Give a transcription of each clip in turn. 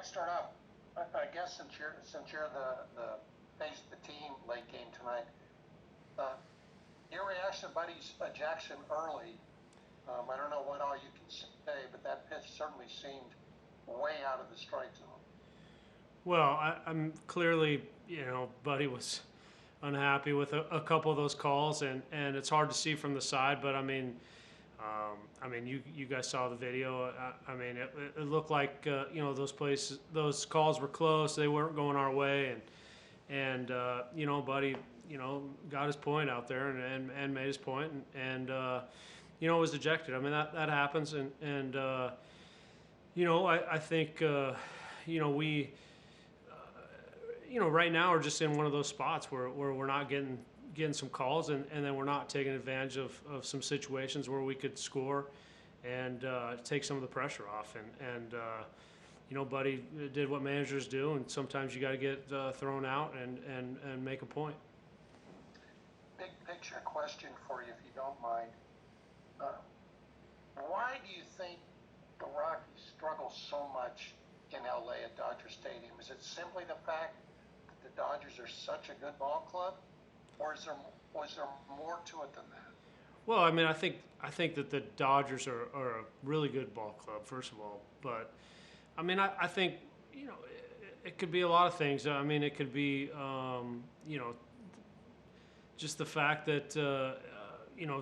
Mike, start out. I guess since you're the face of the team late game tonight, uh, your reaction to Buddy's ejection early. I don't know what all you can say, but that pitch certainly seemed way out of the strike zone. Well, I'm clearly, Buddy was unhappy with a couple of those calls, and it's hard to see from the side. But you guys saw the video. It looked like those calls were close. They weren't going our way, and Buddy, got his point out there and made his point, and was ejected. I mean, that happens, and I think we. Right now we're just in one of those spots where we're not getting some calls, and then we're not taking advantage of some situations where we could score and take some of the pressure off. And Buddy did what managers do, and sometimes you got to get thrown out and make a point. Big picture question for you, if you don't mind. Why do you think the Rockies struggle so much in LA at Dodger Stadium? Is it simply the fact that the Dodgers are such a good ball club, or was there more to it than that? Well, I think that the Dodgers are a really good ball club, first of all. But I think it could be a lot of things. It could be just the fact that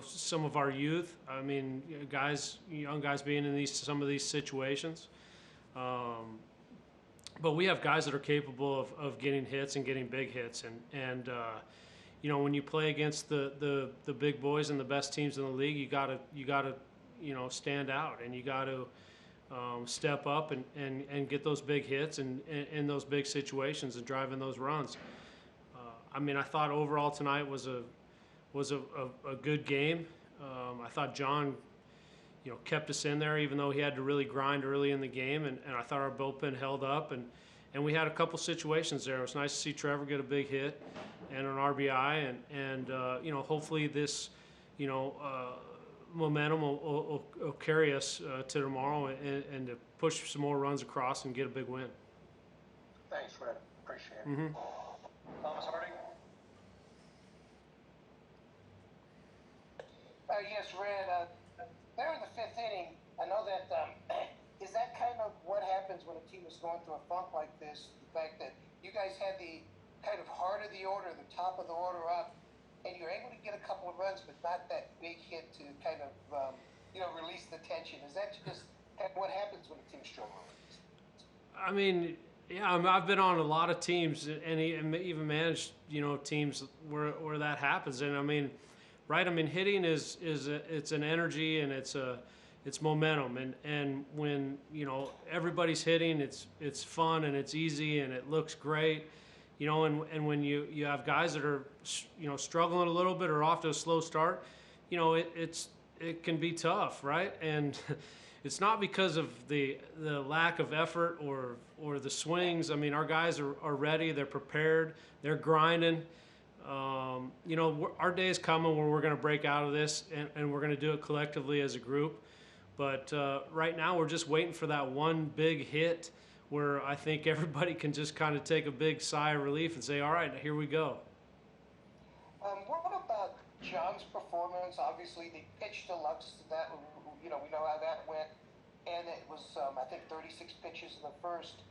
some of our youth. Young guys being in some of these situations. But we have guys that are capable of getting hits and getting big hits, and when you play against the big boys and the best teams in the league, you gotta stand out, and you gotta step up and get those big hits and in those big situations and driving those runs. I thought overall tonight was a good game. I thought John kept us in there, even though he had to really grind early in the game, and I thought our bullpen held up, and we had a couple situations there. It was nice to see Trevor get a big hit and an RBI, and hopefully this momentum will carry us to tomorrow and to push some more runs across and get a big win. Thanks, Red. Appreciate it. Mm-hmm. Thomas Harding. Yes, Red. There in the fifth inning, I know that is that kind of what happens when a team is going through a funk like this. The fact that you guys had the kind of heart of the order, the top of the order up, and you're able to get a couple of runs, but not that big hit to kind of release the tension. Is that just kind of what happens when a team struggles? I've been on a lot of teams and even managed teams where that happens, and hitting it's an energy, and it's momentum, and when everybody's hitting, it's fun and it's easy and it looks great, and when you have guys that are struggling a little bit or off to a slow start, it can be tough, right? And it's not because of the lack of effort or the swings. Our guys are ready, they're prepared, they're grinding. Our day is coming where we're going to break out of this, and we're going to do it collectively as a group. But right now we're just waiting for that one big hit where I think everybody can just kind of take a big sigh of relief and say, all right, here we go. What about John's performance? Obviously, they pitched to Lux. That we know how that went, and it was I think 36 pitches in the first.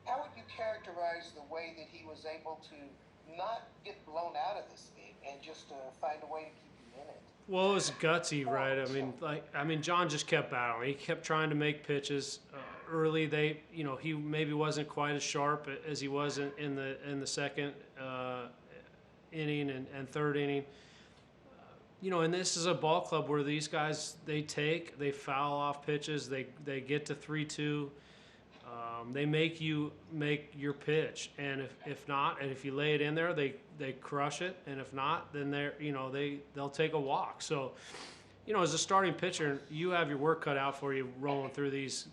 How would you characterize the way that he was able to not get blown out of this game and just find a way to keep him in it? Well, it was gutsy, right? John just kept battling. He kept trying to make pitches. Early, he maybe wasn't quite as sharp as he was in the second inning and third inning. And this is a ball club where these guys they foul off pitches. They get to 3-2. They make you make your pitch, and if not, and if you lay it in there, they crush it, and if not, then they'll take a walk. So, as a starting pitcher, you have your work cut out for you rolling through this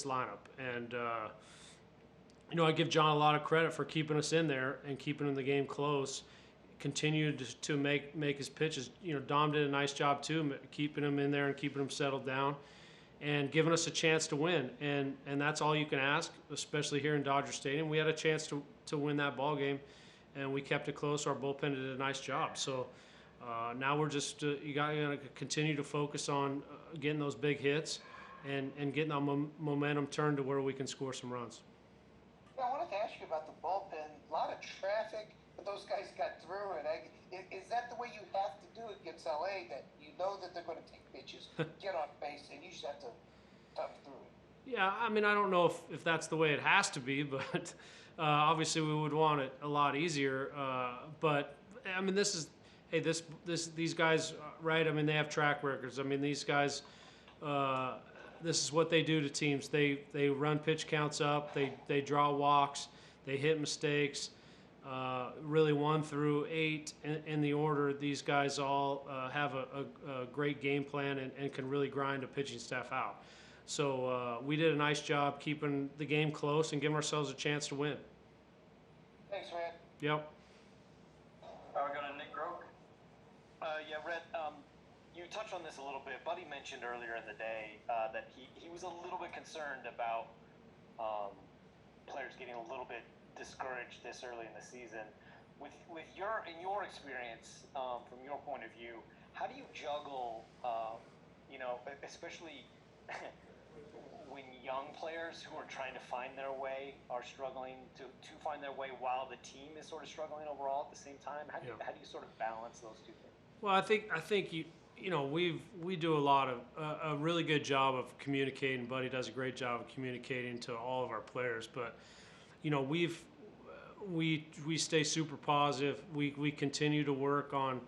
lineup, and I give John a lot of credit for keeping us in there and keeping the game close. Continued to make his pitches. Dom did a nice job too, keeping him in there and keeping him settled down. and giving us a chance to win. And that's all you can ask, especially here in Dodger Stadium. We had a chance to win that ball game, and we kept it close. Our bullpen did a nice job. So now we're just you got to continue to focus on getting those big hits and getting our momentum turned to where we can score some runs. Yeah, I wanted to ask you about the bullpen. A lot of traffic, but those guys got through it. Is that the way you have to do it against LA, that you know that they're going to take pitches, get on base, and you just have to tough through it? Yeah, I mean, I don't know if that's the way it has to be, but obviously we would want it a lot easier. But I mean, these guys, right? I mean, they have track records. I mean, these guys, this is what they do to teams. They run pitch counts up. They draw walks. They hit mistakes. Really 1 through 8 in the order. These guys all have a great game plan and can really grind a pitching staff out. So we did a nice job keeping the game close and giving ourselves a chance to win. Thanks, man. Yep. We're going to Nick Groke. Yeah, Red, you touched on this a little bit. Buddy mentioned earlier in the day that he was a little bit concerned about players getting a little bit discouraged this early in the season. In your experience, from your point of view, how do you juggle, especially when young players who are trying to find their way are struggling to find their way while the team is sort of struggling overall at the same time? How do you sort of balance those two things? Well, I think we do a really good job of communicating. Buddy does a great job of communicating to all of our players, but we stay super positive. We continue to work on,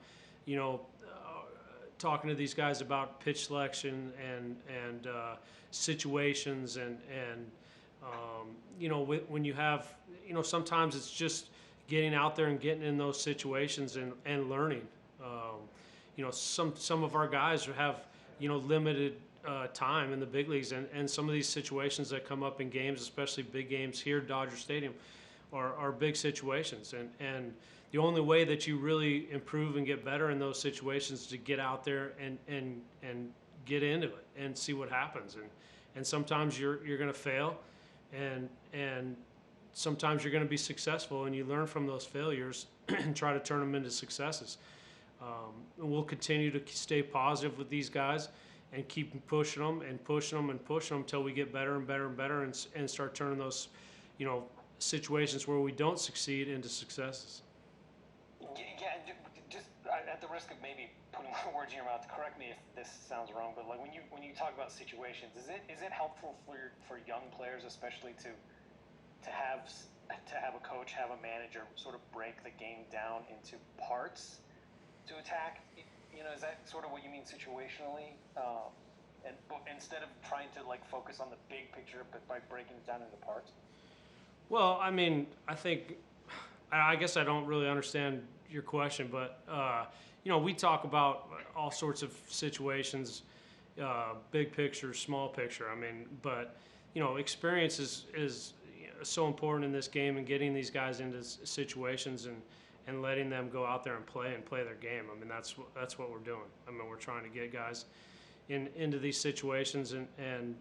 talking to these guys about pitch selection and situations and when you have, sometimes it's just getting out there and getting in those situations and learning. Some of our guys have, limited time in the big leagues, and some of these situations that come up in games, especially big games here at Dodger Stadium, are big situations. And the only way that you really improve and get better in those situations is to get out there and get into it and see what happens. And sometimes you're going to fail, and sometimes you're going to be successful, and you learn from those failures and try to turn them into successes. And we'll continue to stay positive with these guys and keep pushing them until we get better and better and better and start turning those, situations where we don't succeed into successes. Yeah, just at the risk of maybe putting my words in your mouth, correct me if this sounds wrong, but like when you talk about situations, is it helpful for young players, especially to have a coach, have a manager sort of break the game down into parts to attack? Is that sort of what you mean situationally? And instead of trying to focus on the big picture, but by breaking it down into parts? Well, I mean, I guess I don't really understand your question, but we talk about all sorts of situations, big picture, small picture. I mean, but experience is so important in this game, and getting these guys into situations and letting them go out there and play their game. I mean, that's what we're doing. I mean, we're trying to get guys into these situations and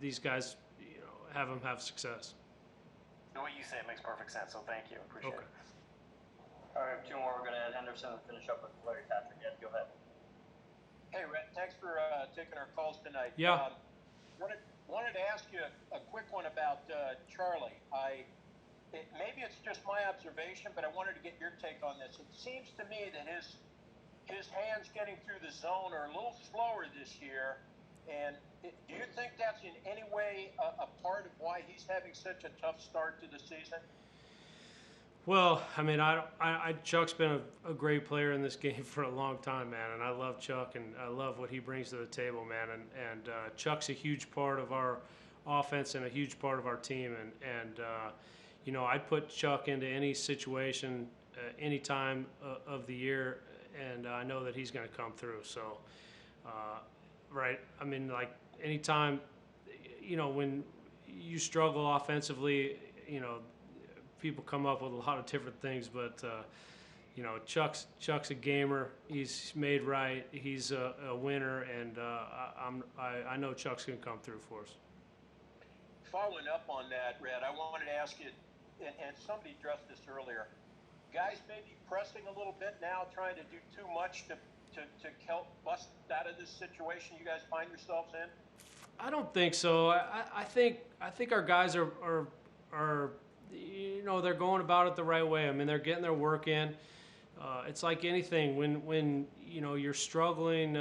these guys, have them have success. The way you say it makes perfect sense, so thank you. Appreciate it. All right, 2 more. We're going to add Henderson and finish up with Larry Patrick. Ed, go ahead. Hey, Red, thanks for taking our calls tonight. Yeah. Wanted to ask you a quick one about Charlie. Maybe it's just my observation, but I wanted to get your take on this. It seems to me that his hands getting through the zone are a little slower this year. And do you think that's in any way a part of why he's having such a tough start to the season? Well, I mean, Chuck's been a great player in this game for a long time, man, and I love Chuck, and I love what he brings to the table, man. And Chuck's a huge part of our offense and a huge part of our team, and I'd put Chuck into any situation, any time of the year, and I know that he's going to come through. So, right? I mean, anytime, when you struggle offensively, people come up with a lot of different things, but you know, Chuck's a gamer. He's made right. He's a winner, and I know Chuck's gonna come through for us. Following up on that, Red, I wanted to ask you, and somebody addressed this earlier. Guys may be pressing a little bit now, trying to do too much to help bust out of this situation you guys find yourselves in. I don't think so. I think our guys are you know, they're going about it the right way. I mean, they're getting their work in. It's like anything when you know you're struggling,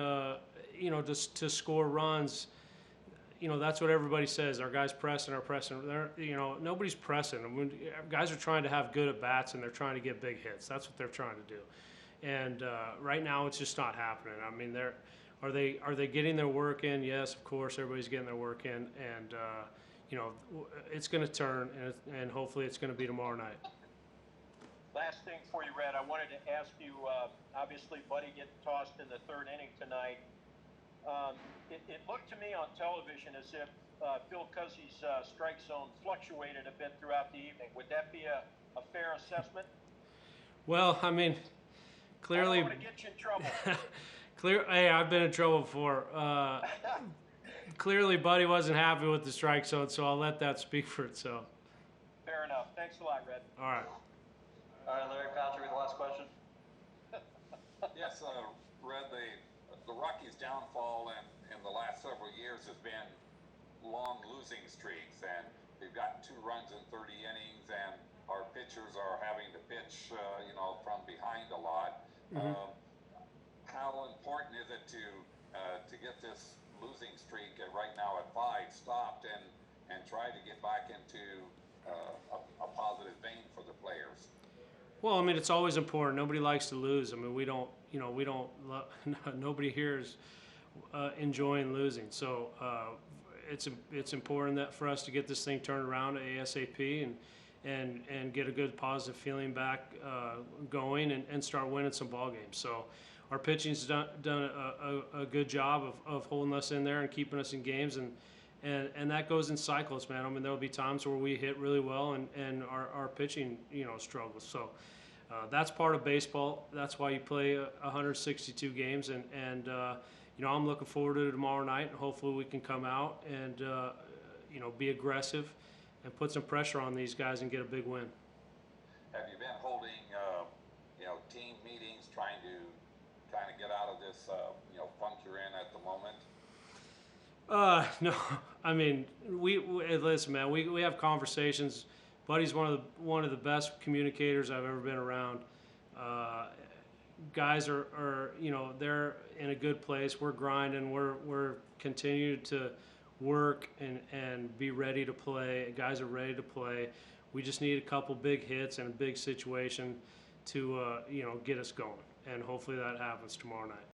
you know, to score runs. You know, that's what everybody says. Our guys pressing. They're, you know, nobody's pressing. I mean, guys are trying to have good at bats and they're trying to get big hits. That's what they're trying to do. And right now, it's just not happening. I mean, are they getting their work in? Yes, of course, everybody's getting their work in, and you know, it's going to turn, and hopefully, it's going to be tomorrow night. Last thing for you, Red, I wanted to ask you. Obviously, Buddy getting tossed in the third inning tonight. It looked to me on television as if Phil Cuzzy's strike zone fluctuated a bit throughout the evening. Would that be a fair assessment? Well, I mean, clearly. I don't want to get you in trouble. Hey, I've been in trouble before. Clearly, Buddy wasn't happy with the strike zone, so I'll let that speak for itself. Fair enough. Thanks a lot, Red. All right. All right, Larry Patrick with the last question. Yes, Red, the Rockies' downfall in the last several years has been long losing streaks, and they've gotten 2 runs in 30 innings, and our pitchers are having to pitch, you know, from behind a lot. Mm-hmm. How important is it to get this losing streak right now at 5 stopped and try to get back into a positive vein for the players? Well, I mean, it's always important. Nobody likes to lose. I mean, we don't. Nobody here is enjoying losing. So it's important that for us to get this thing turned around ASAP and get a good positive feeling back going and start winning some ball games. So our pitching's done a good job of holding us in there and keeping us in games, and that goes in cycles, man. I mean, there'll be times where we hit really well and our pitching, you know, struggles. So that's part of baseball. That's why you play 162 games, and you know, I'm looking forward to tomorrow night, and hopefully we can come out and you know, be aggressive and put some pressure on these guys and get a big win. Have you been holding, you know, team meetings, trying to get out of this, you know, funk you're in at the moment? No, I mean, we listen, man. We have conversations. Buddy's one of the best communicators I've ever been around. Guys are you know, they're in a good place. We're grinding. We're continuing to work and be ready to play. Guys are ready to play. We just need a couple big hits and a big situation to you know, get us going. And hopefully that happens tomorrow night.